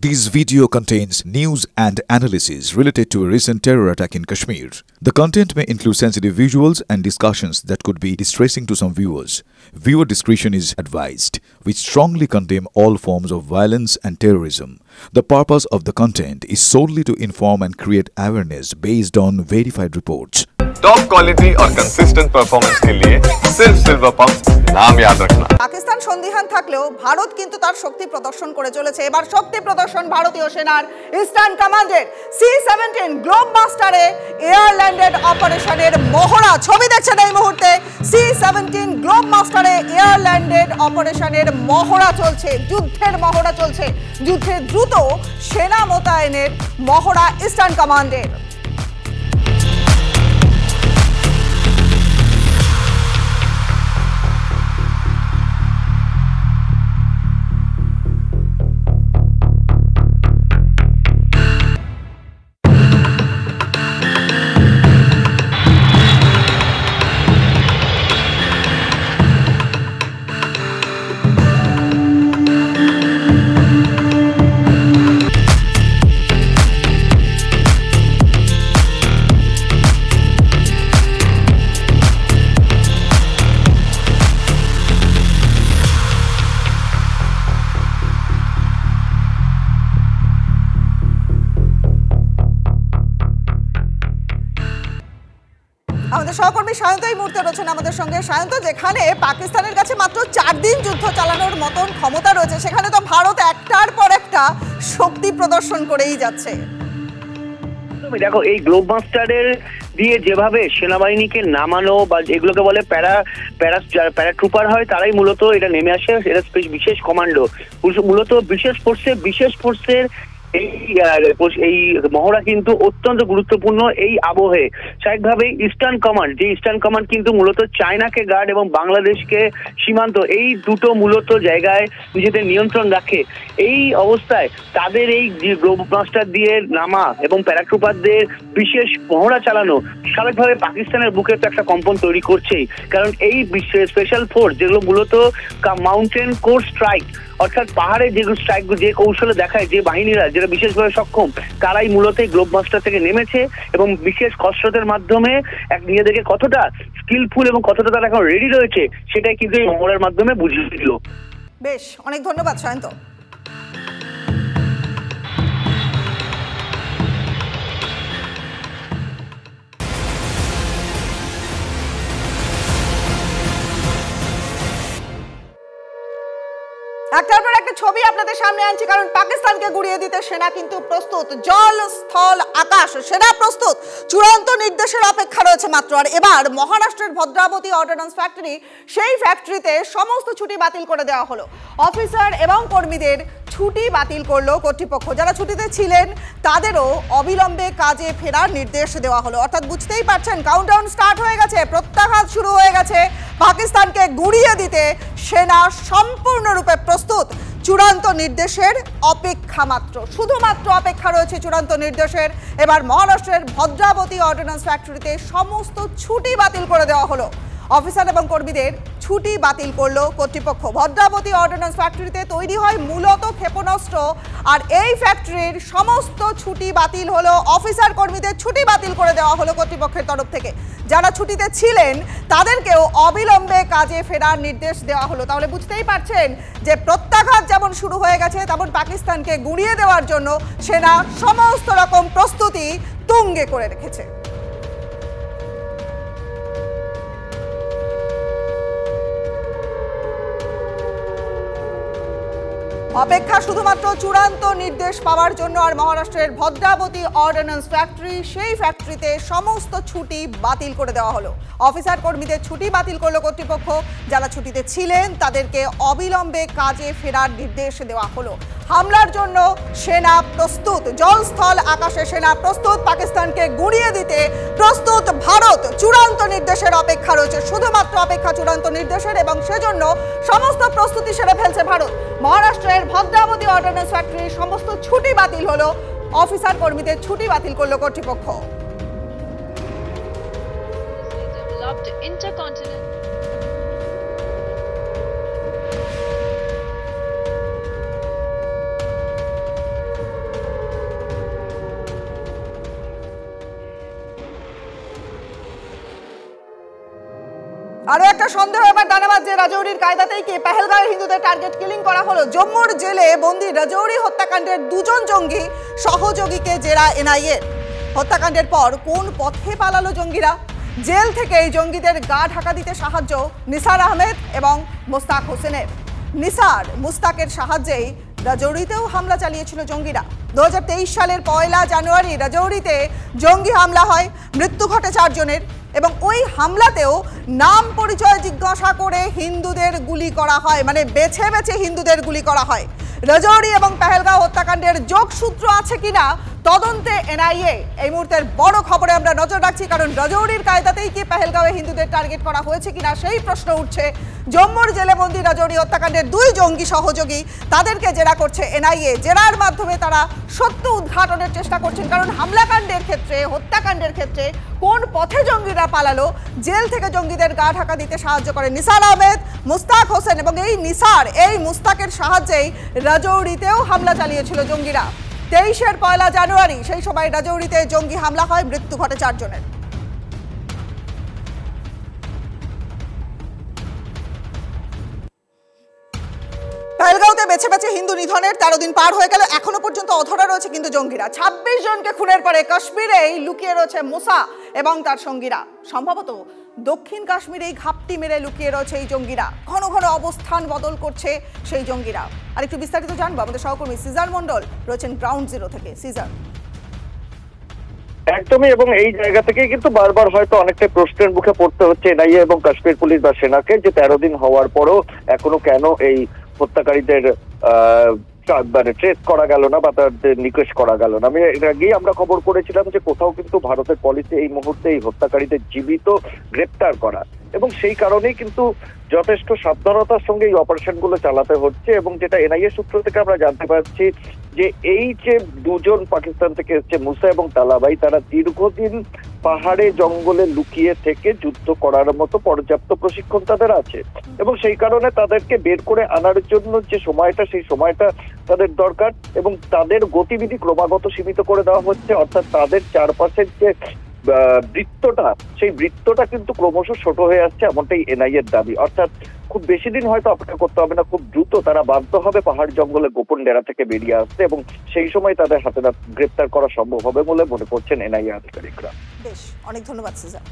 This video contains news and analysis related to a recent terror attack in Kashmir. The content may include sensitive visuals and discussions that could be distressing to some viewers. Viewer discretion is advised. We strongly condemn all forms of violence and terrorism. The purpose of the content is solely to inform and create awareness based on verified reports. Top quality और consistent performance के लिए सिर्फ silver pump नाम याद रखना। পাকিস্তান সন্দিহান থাকলেও ভারত কিন্তু তার শক্তি প্রদর্শন করে চলেছে। এবার শক্তি প্রদর্শন ভারতীয় সেনার ইস্টার্ন কমান্ডের C-17 গ্লোবমাস্টারে এয়ার ল্যান্ডেড অপারেশনের মহড়া। ছবি দেখছেন এই মুহূর্তে C-17 গ্লোবমাস্টারে এয়ার ল্যান্ডেড অপারেশনের মহড়া চলছে, যুদ্ধের মহড়া চলছে, যুদ্ধে দ্রুত সেনা মোতায়েনের মহড়া ইস্টার্ন কমান্ডের। আমাদের সহকর্মী সায়ন্ত এই মুহূর্তে রয়েছেন আমাদের সঙ্গে। সায়ন্ত, যেখানে পাকিস্তানের কাছে মাত্র 4 দিন যুদ্ধ চালানোর মতন ক্ষমতা রয়েছে, সেখানে তো ভারত একটার পর একটা শক্তি প্রদর্শন করেই যাচ্ছে। তুমি দেখো, এই গ্লোবমাস্টারের দিয়ে যেভাবে সেনাবাহিনীকে নামানো বা এগুলোকে বলে প্যারাট্রুপার হয়, তারাই মূলত এটা নেমে আসে। এটা বিশেষ কমান্ডো, মূলত বিশেষ ফোর্সের এই মহড়া কিন্তু অত্যন্ত গুরুত্বপূর্ণ এই আবহে। স্বাভাবিকভাবেই ইস্টার্ন কমান্ড কিন্তু মূলত চায়নাকে গার্ড এবং বাংলাদেশকে সীমান্ত, এই দুটো মূলত জায়গায় নিজেদের নিয়ন্ত্রণ রাখে। এই অবস্থায় তাদের এই গ্লোবমাস্টার দিয়ে নামা এবং প্যারাট্রুপারদের বিশেষ মহড়া চালানো স্বাভাবিকভাবে পাকিস্তানের বুকে তো একটা কম্পন তৈরি করছেই। কারণ এই স্পেশাল ফোর্স যেগুলো মূলত মাউন্টেন কোর স্ট্রাইক, অর্থাৎ পাহাড়ে যেগুলো স্ট্রাইক, যে কৌশলে দেখায় যে বাহিনীরা যেটা বিশেষভাবে সক্ষম, তারাই মূলত গ্লোবমাস্টার থেকে নেমেছে এবং বিশেষ কসরতের মাধ্যমে নিজেদেরকে কতটা স্কিলফুল এবং কতটা তারা এখন রেডি রয়েছে সেটাই কিন্তু এই মহড়ার মাধ্যমে বুঝিয়ে দিল। বেশ, অনেক ধন্যবাদ সায়ন্ত। একটার পর একটা ছবি আপনাদের সামনে আনছি, কারণ পাকিস্তানকে গুড়িয়ে দিতে সেনা কিন্তু প্রস্তুত। জল, স্থল, আকাশ, সেনা প্রস্তুত। চূড়ান্ত নির্দেশের অপেক্ষা রয়েছে মাত্র। আর এবার মহারাষ্ট্রের ভদ্রাবতী অর্ডিন্যান্স ফ্যাক্টরি, সেই ফ্যাক্টরিতে সমস্ত ছুটি বাতিল করে দেওয়া হলো। অফিসার এবং কর্মীদের ছুটি বাতিল করলো কর্তৃপক্ষ। যারা ছুটিতে ছিলেন তাদেরও অবিলম্বে কাজে ফেরার নির্দেশ দেওয়া হলো। অর্থাৎ বুঝতেই পারছেন, কাউন্টডাউন স্টার্ট হয়ে গেছে, প্রত্যাঘাত শুরু হয়ে গেছে। পাকিস্তানকে গুড়িয়ে দিতে সেনা সম্পূর্ণরূপে প্রস্তুত। চূড়ান্ত নির্দেশের অপেক্ষা মাত্র, শুধুমাত্র অপেক্ষা রয়েছে চূড়ান্ত নির্দেশের। এবার মহারাষ্ট্রের ভদ্রাবতী অর্ডিন্যান্স ফ্যাক্টরিতে সমস্ত ছুটি বাতিল করে দেওয়া হলো। অফিসার এবং কর্মীদের ছুটি বাতিল করলো কর্তৃপক্ষ। ভদ্রাবতী অর্ডিন্যান্স ফ্যাক্টরিতে তৈরি হয় মূলত ক্ষেপণাস্ত্র, আর এই ফ্যাক্টরির সমস্ত ছুটি বাতিল হলো। অফিসার কর্মীদের ছুটি বাতিল করে দেওয়া হলো কর্তৃপক্ষের তরফ থেকে। যারা ছুটিতে ছিলেন তাদেরকেও অবিলম্বে কাজে ফেরার নির্দেশ দেওয়া হলো। তাহলে বুঝতেই পারছেন যে প্রত্যাঘাত যেমন শুরু হয়ে গেছে, তেমন পাকিস্তানকে গুড়িয়ে দেওয়ার জন্য সেনা সমস্ত রকম প্রস্তুতি তুঙ্গে করে রেখেছে। অপেক্ষা শুধুমাত্র চূড়ান্ত নির্দেশ পাওয়ার জন্য। আর মহারাষ্ট্রের ভদ্রাবতী অর্ডিন্যান্স ফ্যাক্টরি, সেই ফ্যাক্টরিতে সমস্ত ছুটি বাতিল করে দেওয়া হলো। অফিসার কর্মীদের ছুটি বাতিল করলো কর্তৃপক্ষ। যারা ছুটিতে ছিলেন তাদেরকে অবিলম্বে কাজে ফেরার নির্দেশ দেওয়া হলো। হামলার জন্য সেনা প্রস্তুত। জল, স্থল, আকাশে সেনা প্রস্তুত। পাকিস্তানকে গুড়িয়ে দিতে প্রস্তুত ভারত। চূড়ান্ত নির্দেশের অপেক্ষা রয়েছে, শুধুমাত্র অপেক্ষা চূড়ান্ত নির্দেশের, এবং সেজন্য সমস্ত প্রস্তুতি সেরে ফেলছে ভারত। মহারাষ্ট্রের ভদ্রাবতী অর্ডিন্যান্স ফ্যাক্টরির সমস্ত ছুটি বাতিল হলো। অফিসার কর্মীদের ছুটি বাতিল করলো কর্তৃপক্ষ। আরো একটা সন্দেহ এবার দানা বাজছে রাজৌরির কায়দাতেই কি পেহেলগাঁওয়ে হিন্দুদের টার্গেট কিলিং করা হলো। জম্মুর জেলে বন্দী রাজৌরি হত্যাকাণ্ডের দুজন জঙ্গি সহযোগীকে জেরা এনআইএ। হত্যাকাণ্ডের পর কোন পথে পালালো জঙ্গিরা? জেল থেকে এই জঙ্গিদের গা ঢাকা দিতে সাহায্য নিসার আহমেদ এবং মোস্তাক হোসেনের। নিসার মুস্তাকের সাহায্যেই রাজৌরিতেও হামলা চালিয়েছিল জঙ্গিরা। 2023 সালের 1 জানুয়ারি রাজৌরিতে জঙ্গি হামলা হয়, মৃত্যু ঘটে 4 জনের এবং ওই হামলাতেও নাম পরিচয় জিজ্ঞাসা করে হিন্দুদের গুলি করা হয়, মানে বেছে বেছে হিন্দুদের গুলি করা হয়। রাজৌরি এবং পেহেলগাঁও হত্যাকাণ্ডের যোগসূত্র আছে কিনা তদন্তে এনআইএ। এই মুহূর্তের বড় খবরে আমরা নজর রাখছি, কারণ রাজৌরির কায়দাতেই কি পেহেলগাঁওয়ে হিন্দুদের টার্গেট করা হয়েছে কিনা সেই প্রশ্ন উঠছে। জম্মুর জেলেবন্দি রাজৌরি হত্যাকাণ্ডের 2 জঙ্গি সহযোগী, তাদেরকে জেরা করছে এনআইএ। জেরার মাধ্যমে তারা সত্য উদ্ঘাটনের চেষ্টা করছেন, কারণ হামলাকাণ্ডের ক্ষেত্রে, হত্যাকাণ্ডের ক্ষেত্রে কোন পথে জঙ্গিরা পালালো, জেল থেকে জঙ্গিদের গা ঢাকা দিতে সাহায্য করে নিসার আহমেদ, মুস্তাক হোসেন এবং এই নিসার, এই মুস্তাকের সাহায্যেই রাজৌরিতেও হামলা চালিয়েছিল জঙ্গিরা। 23-এর 1 জানুয়ারি সেই সময় রাজৌরিতে জঙ্গি হামলা হয়, মৃত্যু ঘটে 4 জনের। পেহেলগাঁওতে বেছে বেছে হিন্দু নিধনের 13 দিন পার হয়ে গেল, এখনো পর্যন্ত অধরা রয়েছে কিন্তু জঙ্গিরা। 26 জনকে খুনের পরে কাশ্মীরেই লুকিয়ে রয়েছে মুসা এবং তার সঙ্গীরা। সম্ভবত দক্ষিণ কাশ্মীরেই ঘাপটি মেরে লুকিয়ে রয়েছে এই জঙ্গিরা। ঘন ঘন অবস্থান বদল করছে সেই জঙ্গিরা। আর একটু বিস্তারিত জানবো, আমাদের সহকর্মী সিজার মন্ডল রয়েছেন গ্রাউন্ড জিরো থেকে। সিজার। একদমই, এবং এই জায়গা থেকে কিন্তু বারবার হয়তো অনেকটা প্রশ্নের মুখে পড়তে হচ্ছে এনআইএ এবং কাশ্মীর পুলিশ বা সেনাকে, যে 13 দিন হওয়ার পরও এখনো কেন এই হত্যাকারীদের মানে ট্রেস করা গেল না বা তাদের নিকেশ করা গেল না। আমি এর আগেই আমরা খবর করেছিলাম যে কোথাও কিন্তু ভারতের পলিসি এই মুহূর্তে এই হত্যাকারীদের জীবিত গ্রেপ্তার করা, এবং সেই কারণেই কিন্তু যথেষ্ট সাবধানতার সঙ্গে এই অপারেশন গুলো চালাতে হচ্ছে। এবং যেটা এনআইএ সূত্র থেকে আমরা জানতে পারছি যে এই যে 2 জন পাকিস্তান থেকে এসছে মুসা এবং তালাবাই, তারা দীর্ঘদিন পাহাড়ে জঙ্গলে লুকিয়ে থেকে যুদ্ধ করার মতো পর্যাপ্ত প্রশিক্ষণ তাদের আছে, এবং সেই কারণে তাদেরকে বের করে আনার জন্য যে সময়টা, সেই সময়টা তাদের দরকার, এবং তাদের গতিবিধি ক্রমাগত সীমিত করে দেওয়া হচ্ছে। অর্থাৎ তাদের চারপাশের যে বৃত্তটা, সেই বৃত্তটা কিন্তু ক্রমশ ছোট হয়ে আসছে, এমনটাই এনআইএর দাবি। অর্থাৎ খুব বেশি দিন হয়তো অপেক্ষা করতে হবে না, খুব দ্রুত তারা বাধ্য হবে পাহাড় জঙ্গলে গোপন ডেরা থেকে বেরিয়ে আসতে, এবং সেই সময় তাদের হাতে গ্রেপ্তার করা সম্ভব হবে বলে মনে করছেন এনআইএ আধিকারিকরা। বেশ, অনেক ধন্যবাদ সিজার।